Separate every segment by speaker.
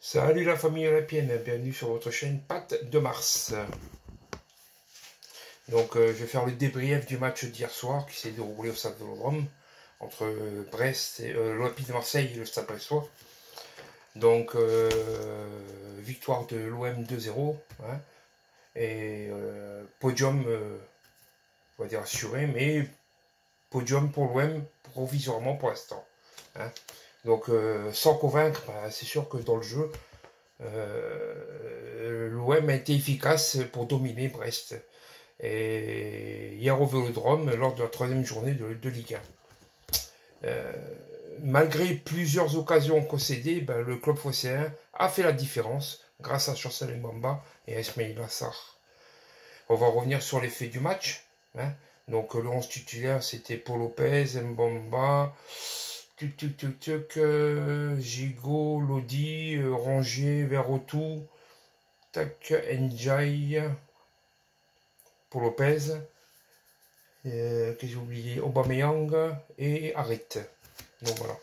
Speaker 1: Salut la famille olympienne, bienvenue sur votre chaîne Pat de Mars. Donc je vais faire le débrief du match d'hier soir qui s'est déroulé au Stade Vélodrome entre Brest et l'Olympique de Marseille et le Stade Brestois. Donc victoire de l'OM 2-0 hein, et podium, on va dire assuré, mais podium pour l'OM provisoirement pour l'instant. Hein. Donc sans convaincre, bah, c'est sûr que dans le jeu, l'OM a été efficace pour dominer Brest. Et hier au Vélodrome, lors de la troisième journée de Ligue 1. Malgré plusieurs occasions concédées, le club phocéen a fait la différence grâce à Chancel Mbamba et à Ismail Assar. On va revenir sur les faits du match. Hein. Donc le 11 titulaire, c'était Paul Lopez, Mbamba, Gigot, Lodi, Rongier, Verretou, Ndiaye, Paul Lopez, que j'ai oublié, Aubameyang et Harit. Donc voilà.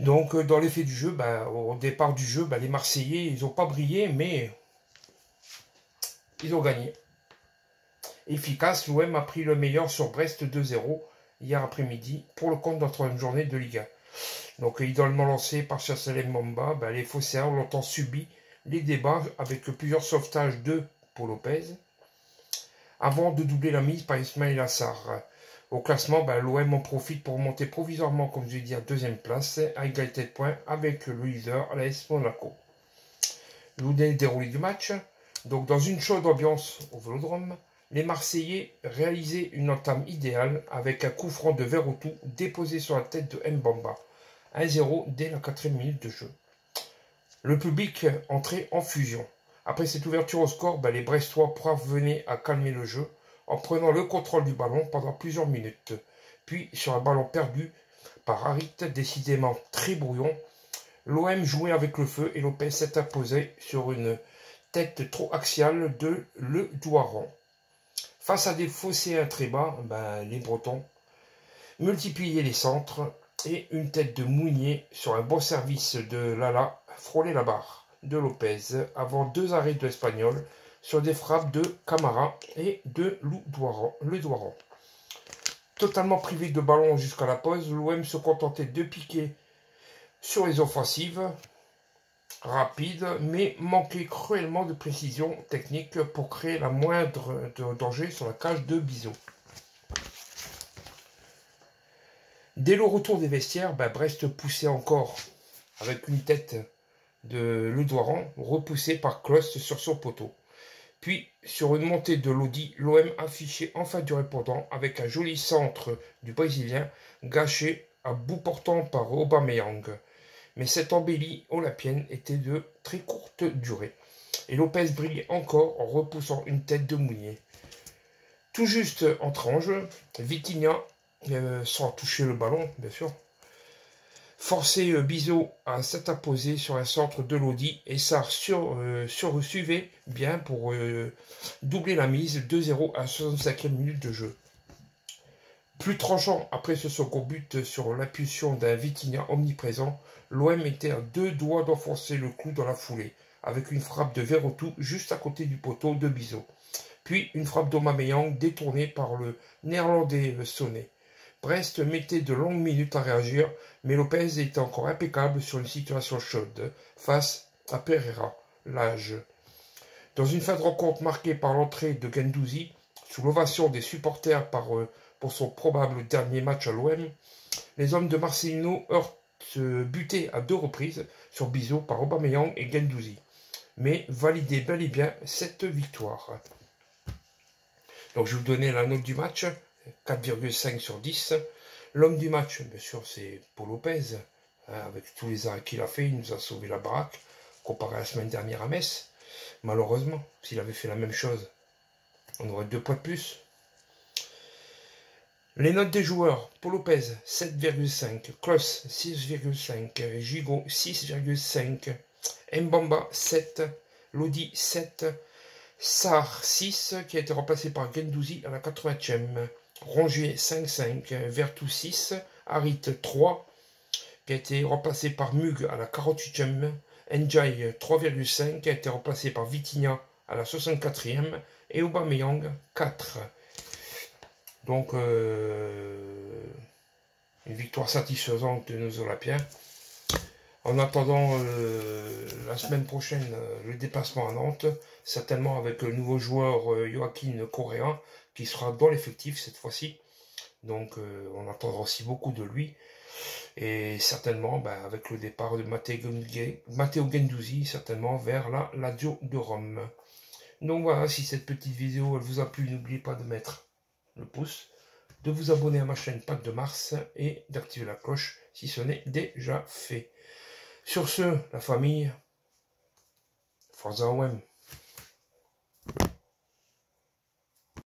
Speaker 1: Donc dans l'effet du jeu, au départ du jeu, les Marseillais, ils n'ont pas brillé, mais ils ont gagné. Efficace, l'OM a pris le meilleur sur Brest 2-0 hier après-midi pour le compte de la troisième journée de Ligue 1. Donc idéalement lancé par Chancel Mbamba, les Phocéens ont longtemps subi les débats avec plusieurs sauvetages de Paul Lopez, avant de doubler la mise par Ismail Assar. Au classement, l'OM en profite pour monter provisoirement, comme je l'ai dit, à deuxième place, à égalité de points avec le leader, l'AS Monaco. Le déroulé du match. Donc, dans une chaude ambiance au Vélodrome, les Marseillais réalisaient une entame idéale avec un coup franc de Verretou déposé sur la tête de Mbamba. 1-0 dès la 4e minute de jeu. Le public entrait en fusion. Après cette ouverture au score, les Brestois parvenaient à calmer le jeu en prenant le contrôle du ballon pendant plusieurs minutes. Puis, sur un ballon perdu par Harit, décidément très brouillon, l'OM jouait avec le feu et Lopez s'est imposé sur une tête trop axiale de Le Douaran. Face à des phocéens très bas, les Bretons multipliaient les centres et une tête de Mounier sur un bon service de Lala frôlait la barre de Lopez avant deux arrêts de l'Espagnol sur des frappes de Camara et de Le Douaran. Totalement privé de ballon jusqu'à la pause, l'OM se contentait de piquer sur les offensives rapides, mais manquait cruellement de précision technique pour créer la moindre danger sur la cage de Bizot. Dès le retour des vestiaires, Brest poussait encore avec une tête de Le Douaran repoussée par Klose sur son poteau. Puis, sur une montée de Lodi, l'OM affichait enfin du répondant avec un joli centre du Brésilien gâché à bout portant par Aubameyang. Mais cette embellie olympienne était de très courte durée. Et Lopez brillait encore en repoussant une tête de Mounier. Tout juste entré en jeu, Vitinha, sans toucher le ballon, bien sûr, forçait Bizot à s'interposer sur un centre de Lodi et ça suivait bien pour doubler la mise 2-0 à la 65e minute de jeu. Plus tranchant après ce second but sur l'impulsion d'un Vitinha omniprésent, l'OM était à deux doigts d'enfoncer le clou dans la foulée, avec une frappe de Verretou juste à côté du poteau de Bizot. Puis une frappe d'Aubameyang détournée par le néerlandais Sonnet. Brest mettait de longues minutes à réagir, mais Lopez était encore impeccable sur une situation chaude, face à Pereira, l'âge. Dans une fin de rencontre marquée par l'entrée de Guendouzi, sous l'ovation des supporters pour son probable dernier match à l'OM, les hommes de Marcelino butaient à deux reprises sur Bizot par Aubameyang et Guendouzi, mais validaient bel et bien cette victoire. Donc je vais vous donner la note du match, 4,5 sur 10. L'homme du match, bien sûr, c'est Paul Lopez. Avec tous les arrêts qu'il a fait, il nous a sauvé la baraque, comparé à la semaine dernière à Metz. Malheureusement, s'il avait fait la même chose, on aurait 2 points de plus. Les notes des joueurs, Paul Lopez, 7,5, Klose, 6,5, Gigot, 6,5, Mbamba, 7, Lodi, 7, Sarr 6, qui a été remplacé par Guendouzi à la 80e. Rongier 5-5, Verretou 6, Harit 3, qui a été remplacé par Mug à la 48e. Ndiaye 3,5 a été remplacé par Vitinha à la 64e et Aubameyang 4. Donc une victoire satisfaisante de nos Olympiens. En attendant la semaine prochaine, le déplacement à Nantes, certainement avec le nouveau joueur Joaquin Correa, qui sera dans l'effectif cette fois-ci. Donc on attendra aussi beaucoup de lui. Et certainement avec le départ de Matteo Guendouzi, certainement vers la Lazio de Rome. Donc voilà, si cette petite vidéo elle vous a plu, n'oubliez pas de mettre le pouce, de vous abonner à ma chaîne Pack de Mars et d'activer la cloche si ce n'est déjà fait. Sur ce, la famille, Forza OM.